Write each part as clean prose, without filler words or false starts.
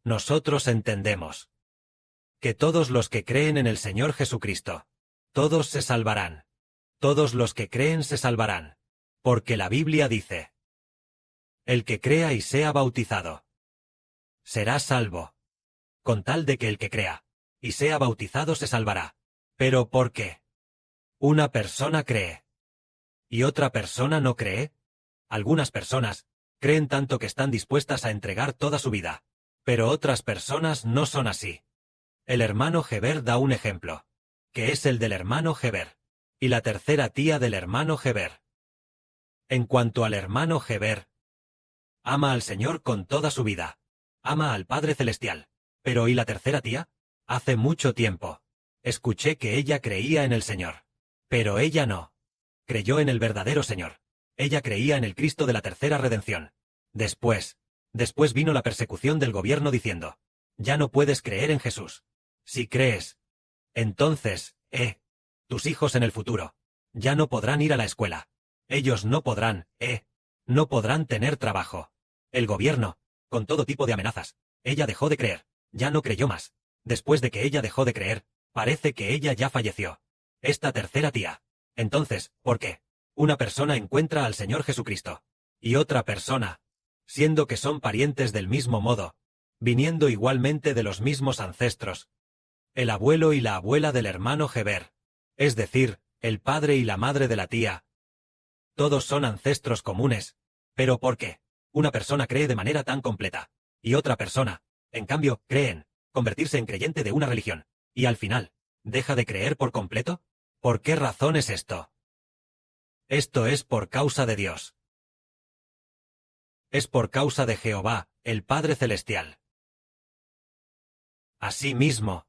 nosotros entendemos que todos los que creen en el Señor Jesucristo, todos se salvarán. Todos los que creen se salvarán. Porque la Biblia dice: el que crea y sea bautizado será salvo. Con tal de que el que crea y sea bautizado se salvará. ¿Pero por qué? Una persona cree y otra persona no cree. Algunas personas creen tanto que están dispuestas a entregar toda su vida, pero otras personas no son así. El hermano Heber da un ejemplo, que es el del hermano Heber, y la tercera tía del hermano Heber. En cuanto al hermano Heber, ama al Señor con toda su vida, ama al Padre Celestial. Pero ¿y la tercera tía? Hace mucho tiempo escuché que ella creía en el Señor. Pero ella no creyó en el verdadero Señor. Ella creía en el Cristo de la tercera redención. Después vino la persecución del gobierno diciendo: ya no puedes creer en Jesús. Si crees, entonces, tus hijos en el futuro ya no podrán ir a la escuela. Ellos no podrán tener trabajo. El gobierno, con todo tipo de amenazas. Ella dejó de creer, ya no creyó más. Después de que ella dejó de creer, parece que ella ya falleció. Esta tercera tía. Entonces, ¿por qué una persona encuentra al Señor Jesucristo y otra persona, siendo que son parientes del mismo modo, viniendo igualmente de los mismos ancestros, el abuelo y la abuela del hermano Heber, es decir, el padre y la madre de la tía, todos son ancestros comunes? ¿Pero por qué una persona cree de manera tan completa y otra persona, en cambio, cree en convertirse en creyente de una religión y al final deja de creer por completo? ¿Por qué razón es esto? Esto es por causa de Dios. Es por causa de Jehová, el Padre Celestial. Asimismo,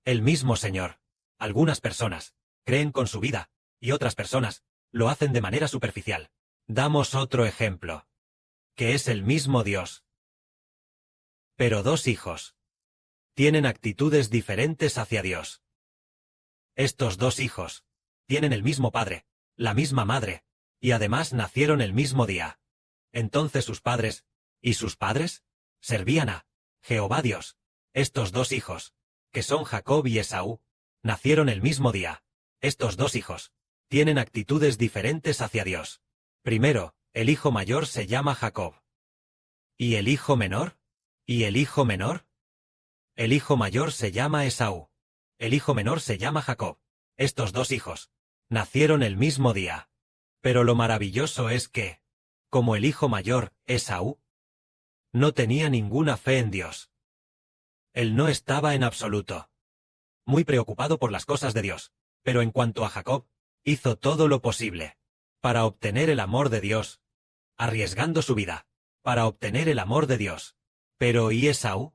el mismo Señor, algunas personas creen con su vida, y otras personas lo hacen de manera superficial. Damos otro ejemplo, que es el mismo Dios. Pero dos hijos tienen actitudes diferentes hacia Dios. Estos dos hijos tienen el mismo padre, la misma madre, y además nacieron el mismo día. Entonces sus padres servían a Jehová Dios. Estos dos hijos, que son Jacob y Esaú, nacieron el mismo día. Estos dos hijos tienen actitudes diferentes hacia Dios. Primero, el hijo mayor se llama Jacob. ¿Y el hijo menor? ¿Y el hijo menor? El hijo mayor se llama Esaú. El hijo menor se llama Jacob. Estos dos hijos nacieron el mismo día. Pero lo maravilloso es que, como el hijo mayor, Esaú, no tenía ninguna fe en Dios. Él no estaba en absoluto muy preocupado por las cosas de Dios, pero en cuanto a Jacob, hizo todo lo posible para obtener el amor de Dios, arriesgando su vida para obtener el amor de Dios. Pero ¿y Esaú?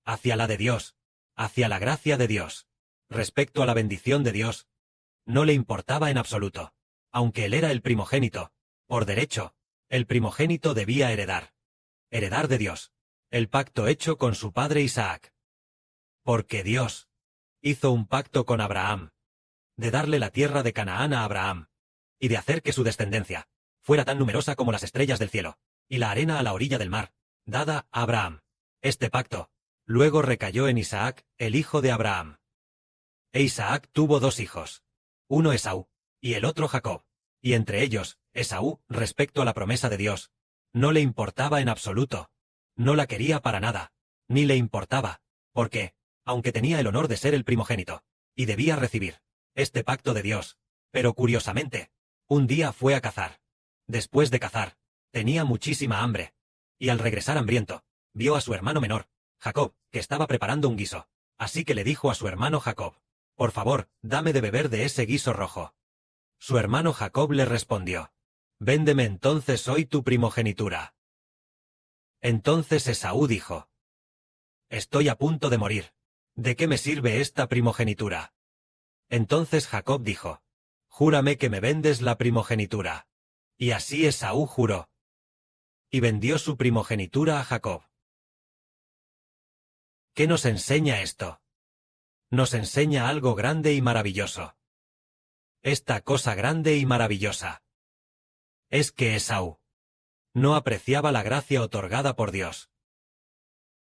Hacia la de Dios, hacia la gracia de Dios, respecto a la bendición de Dios, no le importaba en absoluto. Aunque él era el primogénito, por derecho, el primogénito debía heredar de Dios, el pacto hecho con su padre Isaac. Porque Dios hizo un pacto con Abraham, de darle la tierra de Canaán a Abraham, y de hacer que su descendencia fuera tan numerosa como las estrellas del cielo, y la arena a la orilla del mar, dada a Abraham. Este pacto luego recayó en Isaac, el hijo de Abraham. E Isaac tuvo dos hijos, uno Esaú, y el otro Jacob. Y entre ellos, Esaú, respecto a la promesa de Dios, no le importaba en absoluto. No la quería para nada, ni le importaba, porque, aunque tenía el honor de ser el primogénito, y debía recibir este pacto de Dios, pero curiosamente, un día fue a cazar. Después de cazar, tenía muchísima hambre, y al regresar hambriento, vio a su hermano menor, Jacob, que estaba preparando un guiso. Así que le dijo a su hermano Jacob: por favor, dame de beber de ese guiso rojo. Su hermano Jacob le respondió: véndeme entonces hoy tu primogenitura. Entonces Esaú dijo: estoy a punto de morir. ¿De qué me sirve esta primogenitura? Entonces Jacob dijo: júrame que me vendes la primogenitura. Y así Esaú juró. Y vendió su primogenitura a Jacob. ¿Qué nos enseña esto? Nos enseña algo grande y maravilloso. Esta cosa grande y maravillosa es que Esaú no apreciaba la gracia otorgada por Dios.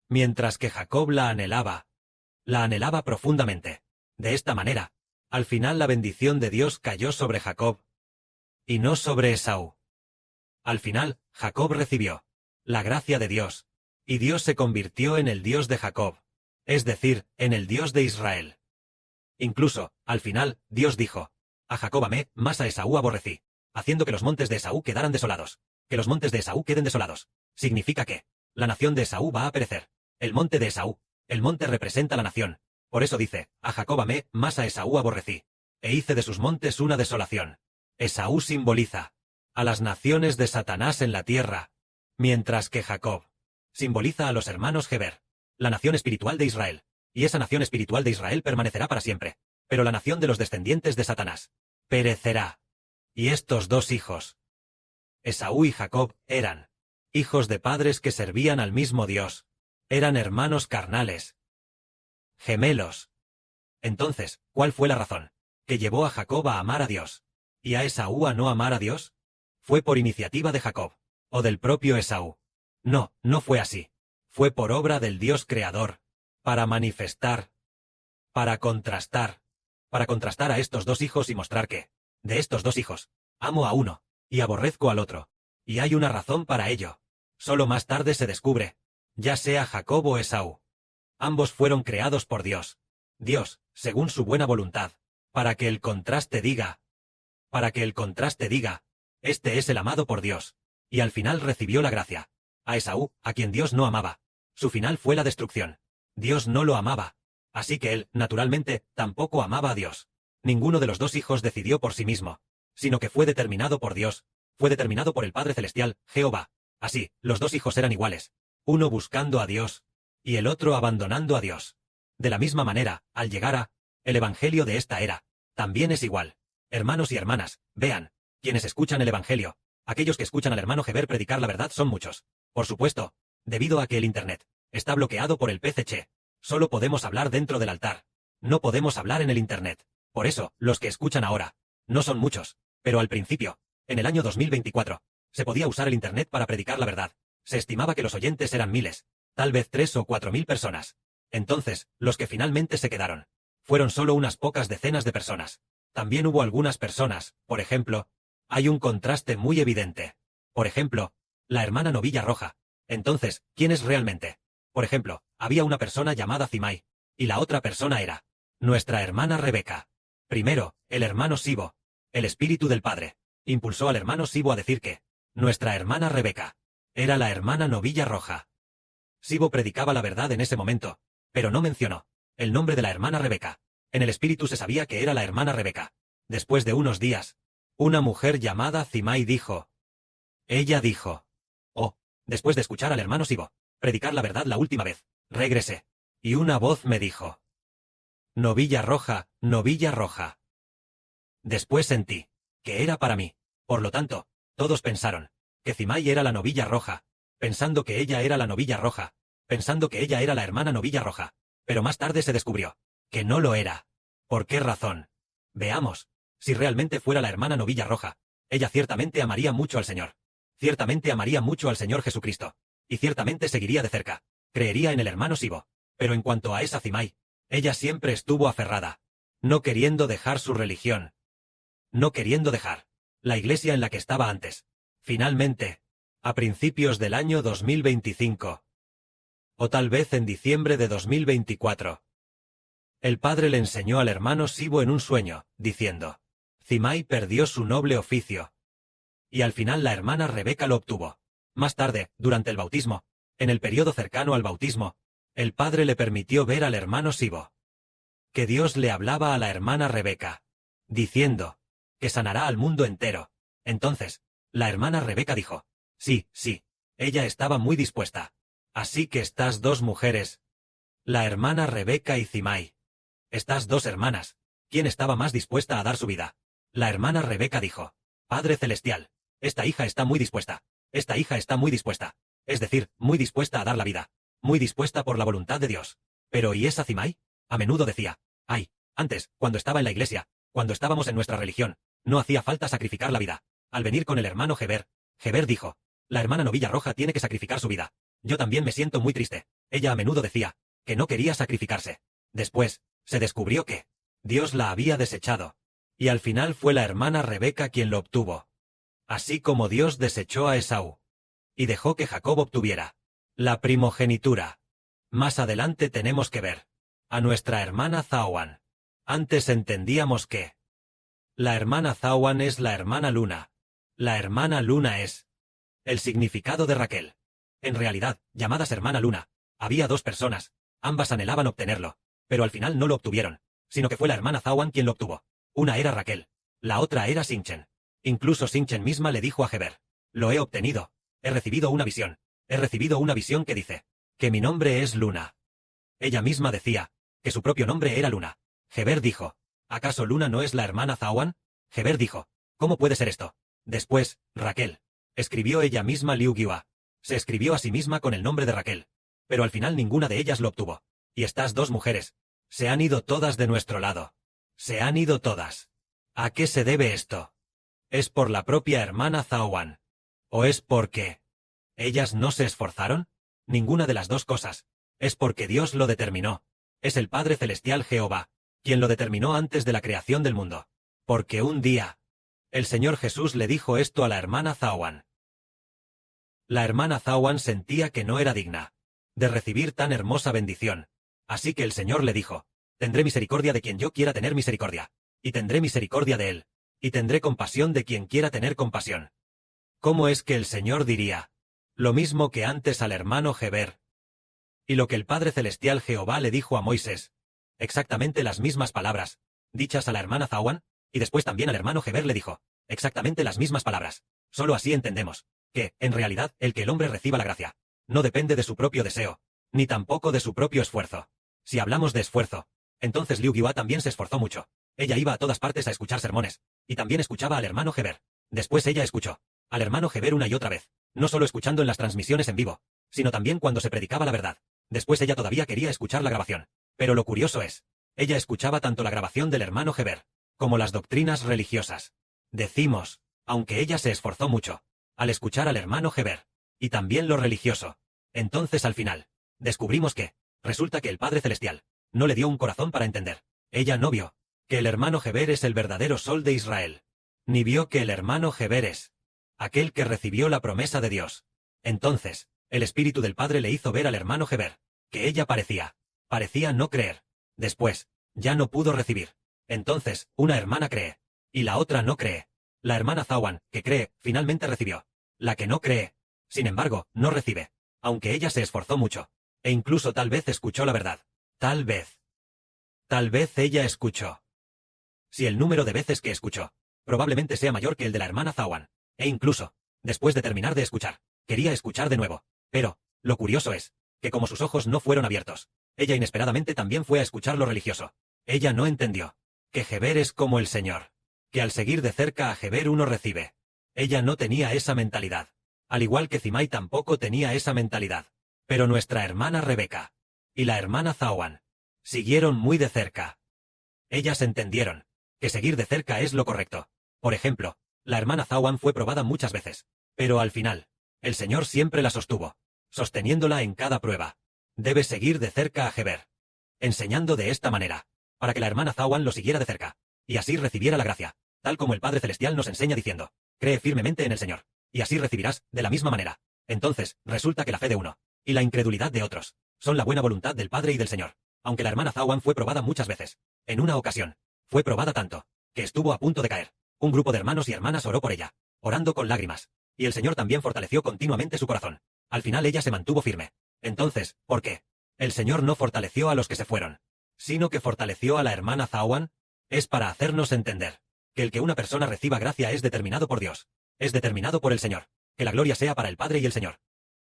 mientras que Jacob la anhelaba profundamente. De esta manera, al final la bendición de Dios cayó sobre Jacob, y no sobre Esaú. Al final, Jacob recibió la gracia de Dios, y Dios se convirtió en el Dios de Jacob, es decir, en el Dios de Israel. Incluso, al final, Dios dijo: a Jacob amé, mas a Esaú aborrecí, haciendo que los montes de Esaú quedaran desolados. Que los montes de Esaú queden desolados significa que la nación de Esaú va a perecer. El monte de Esaú, el monte representa la nación. Por eso dice: a Jacob amé, mas a Esaú aborrecí, e hice de sus montes una desolación. Esaú simboliza a las naciones de Satanás en la tierra, mientras que Jacob simboliza a los hermanos Heber, la nación espiritual de Israel. Y esa nación espiritual de Israel permanecerá para siempre. Pero la nación de los descendientes de Satanás perecerá. Y estos dos hijos, Esaú y Jacob, eran hijos de padres que servían al mismo Dios. Eran hermanos carnales, gemelos. Entonces, ¿cuál fue la razón que llevó a Jacob a amar a Dios y a Esaú a no amar a Dios? ¿Fue por iniciativa de Jacob o del propio Esaú? No, no fue así. Fue por obra del Dios creador, para manifestar, para contrastar a estos dos hijos y mostrar que, de estos dos hijos, amo a uno, y aborrezco al otro. Y hay una razón para ello. Solo más tarde se descubre, ya sea Jacob o Esaú. Ambos fueron creados por Dios. Dios, según su buena voluntad, para que el contraste diga, este es el amado por Dios. Y al final recibió la gracia. A Esaú, a quien Dios no amaba, su final fue la destrucción. Dios no lo amaba. Así que él, naturalmente, tampoco amaba a Dios. Ninguno de los dos hijos decidió por sí mismo, sino que fue determinado por Dios, fue determinado por el Padre Celestial, Jehová. Así, los dos hijos eran iguales, uno buscando a Dios, y el otro abandonando a Dios. De la misma manera, al llegar a el Evangelio de esta era, también es igual. Hermanos y hermanas, vean, quienes escuchan el Evangelio, aquellos que escuchan al hermano Heber predicar la verdad son muchos. Por supuesto, debido a que el Internet está bloqueado por el PCC, solo podemos hablar dentro del altar. No podemos hablar en el Internet. Por eso, los que escuchan ahora, no son muchos, pero al principio, en el año 2024, se podía usar el Internet para predicar la verdad. Se estimaba que los oyentes eran miles, tal vez 3 o 4 mil personas. Entonces, los que finalmente se quedaron, fueron solo unas pocas decenas de personas. También hubo algunas personas, por ejemplo, hay un contraste muy evidente. Por ejemplo, la hermana Novilla Roja. Entonces, ¿quién es realmente? Por ejemplo, había una persona llamada Zimai, y la otra persona era nuestra hermana Rebeca. Primero, el hermano Sibo, el Espíritu del Padre, impulsó al hermano Sibo a decir que nuestra hermana Rebeca era la hermana Novilla Roja. Sibo predicaba la verdad en ese momento, pero no mencionó el nombre de la hermana Rebeca. En el espíritu se sabía que era la hermana Rebeca. Después de unos días, una mujer llamada Zimai dijo, oh, después de escuchar al hermano Sibo predicar la verdad la última vez, regresé, y una voz me dijo, Novilla Roja, Novilla Roja. Después sentí que era para mí. Por lo tanto, todos pensaron que Zimai era la Novilla Roja, pensando que ella era la Novilla Roja, pensando que ella era la hermana Novilla Roja. Pero más tarde se descubrió que no lo era. ¿Por qué razón? Veamos. Si realmente fuera la hermana Novilla Roja, ella ciertamente amaría mucho al Señor. Ciertamente amaría mucho al Señor Jesucristo. Y ciertamente seguiría de cerca. Creería en el hermano Sibo. Pero en cuanto a esa Zimai, ella siempre estuvo aferrada, no queriendo dejar su religión, no queriendo dejar la iglesia en la que estaba antes. Finalmente, a principios del año 2025, o tal vez en diciembre de 2024, el padre le enseñó al hermano Sibo en un sueño, diciendo, Zimai perdió su noble oficio. Y al final la hermana Rebeca lo obtuvo. Más tarde, durante el bautismo, en el periodo cercano al bautismo, el padre le permitió ver al hermano Sibo que Dios le hablaba a la hermana Rebeca, diciendo que sanará al mundo entero. Entonces, la hermana Rebeca dijo, sí, ella estaba muy dispuesta. Así que estas dos mujeres, la hermana Rebeca y Zimai, estas dos hermanas, ¿quién estaba más dispuesta a dar su vida? La hermana Rebeca dijo, Padre Celestial, esta hija está muy dispuesta, es decir, muy dispuesta a dar la vida, muy dispuesta por la voluntad de Dios. Pero ¿y esa Zimai? A menudo decía, antes, cuando estaba en la iglesia, cuando estábamos en nuestra religión, no hacía falta sacrificar la vida. Al venir con el hermano Heber dijo, la hermana Novilla Roja tiene que sacrificar su vida. Yo también me siento muy triste. Ella a menudo decía que no quería sacrificarse. Después, se descubrió que Dios la había desechado. Y al final fue la hermana Rebeca quien lo obtuvo. Así como Dios desechó a Esaú. Y dejó que Jacob obtuviera la primogenitura. Más adelante tenemos que ver a nuestra hermana Zawan. Antes entendíamos que la hermana Zawan es la hermana Luna. La hermana Luna es el significado de Raquel. En realidad, llamadas hermana Luna, había dos personas, ambas anhelaban obtenerlo, pero al final no lo obtuvieron, sino que fue la hermana Zawan quien lo obtuvo. Una era Raquel, la otra era Sinchen. Incluso Sinchen misma le dijo a Heber: lo he obtenido, he recibido una visión que dice que mi nombre es Luna. Ella misma decía que su propio nombre era Luna. Heber dijo: ¿acaso Luna no es la hermana Zawan? Heber dijo: ¿cómo puede ser esto? Después, Raquel escribió ella misma Liu Gyua. Se escribió a sí misma con el nombre de Raquel. Pero al final ninguna de ellas lo obtuvo. Y estas dos mujeres se han ido todas de nuestro lado. Se han ido todas. ¿A qué se debe esto? ¿Es por la propia hermana Zawan? ¿O es porque ellas no se esforzaron? Ninguna de las dos cosas. Es porque Dios lo determinó. Es el Padre Celestial Jehová quien lo determinó antes de la creación del mundo. Porque un día el Señor Jesús le dijo esto a la hermana Zawan. La hermana Zawan sentía que no era digna de recibir tan hermosa bendición. Así que el Señor le dijo: tendré misericordia de quien yo quiera tener misericordia, y tendré misericordia de él, y tendré compasión de quien quiera tener compasión. ¿Cómo es que el Señor diría lo mismo que antes al hermano Heber? Y lo que el Padre Celestial Jehová le dijo a Moisés, exactamente las mismas palabras, dichas a la hermana Zawan, y después también al hermano Heber le dijo, exactamente las mismas palabras. Solo así entendemos que, en realidad, el que el hombre reciba la gracia, no depende de su propio deseo, ni tampoco de su propio esfuerzo. Si hablamos de esfuerzo, entonces Liu Gyua también se esforzó mucho. Ella iba a todas partes a escuchar sermones, y también escuchaba al hermano Heber. Después ella escuchó al hermano Heber una y otra vez, no solo escuchando en las transmisiones en vivo, sino también cuando se predicaba la verdad. Después ella todavía quería escuchar la grabación. Pero lo curioso es, ella escuchaba tanto la grabación del hermano Heber, como las doctrinas religiosas. Decimos, aunque ella se esforzó mucho al escuchar al hermano Heber, y también lo religioso, entonces al final, descubrimos que, resulta que el Padre Celestial no le dio un corazón para entender. Ella no vio que el hermano Heber es el verdadero sol de Israel, ni vio que el hermano Heber es aquel que recibió la promesa de Dios. Entonces, el Espíritu del Padre le hizo ver al hermano Heber que ella parecía no creer. Después, ya no pudo recibir. Entonces, una hermana cree, y la otra no cree. La hermana Zawan, que cree, finalmente recibió. La que no cree, sin embargo, no recibe, aunque ella se esforzó mucho, e incluso tal vez escuchó la verdad. Tal vez. Tal vez ella escuchó. Si el número de veces que escuchó, probablemente sea mayor que el de la hermana Zawan, e incluso, después de terminar de escuchar, quería escuchar de nuevo. Pero, lo curioso es, que como sus ojos no fueron abiertos, ella inesperadamente también fue a escuchar lo religioso. Ella no entendió que Heber es como el Señor, que al seguir de cerca a Heber uno recibe. Ella no tenía esa mentalidad. Al igual que Zimai tampoco tenía esa mentalidad. Pero nuestra hermana Rebeca y la hermana Zawan siguieron muy de cerca. Ellas entendieron que seguir de cerca es lo correcto. Por ejemplo, la hermana Zawan fue probada muchas veces, pero al final, el Señor siempre la sostuvo, sosteniéndola en cada prueba. Debe seguir de cerca a Heber, enseñando de esta manera, para que la hermana Zawan lo siguiera de cerca, y así recibiera la gracia, tal como el Padre Celestial nos enseña diciendo, cree firmemente en el Señor, y así recibirás, de la misma manera. Entonces, resulta que la fe de uno, y la incredulidad de otros, son la buena voluntad del Padre y del Señor. Aunque la hermana Zawan fue probada muchas veces, en una ocasión, fue probada tanto, que estuvo a punto de caer. Un grupo de hermanos y hermanas oró por ella, orando con lágrimas, y el Señor también fortaleció continuamente su corazón. Al final ella se mantuvo firme. Entonces, ¿por qué? El Señor no fortaleció a los que se fueron, sino que fortaleció a la hermana Zawan. Es para hacernos entender que el que una persona reciba gracia es determinado por Dios, es determinado por el Señor. Que la gloria sea para el Padre y el Señor.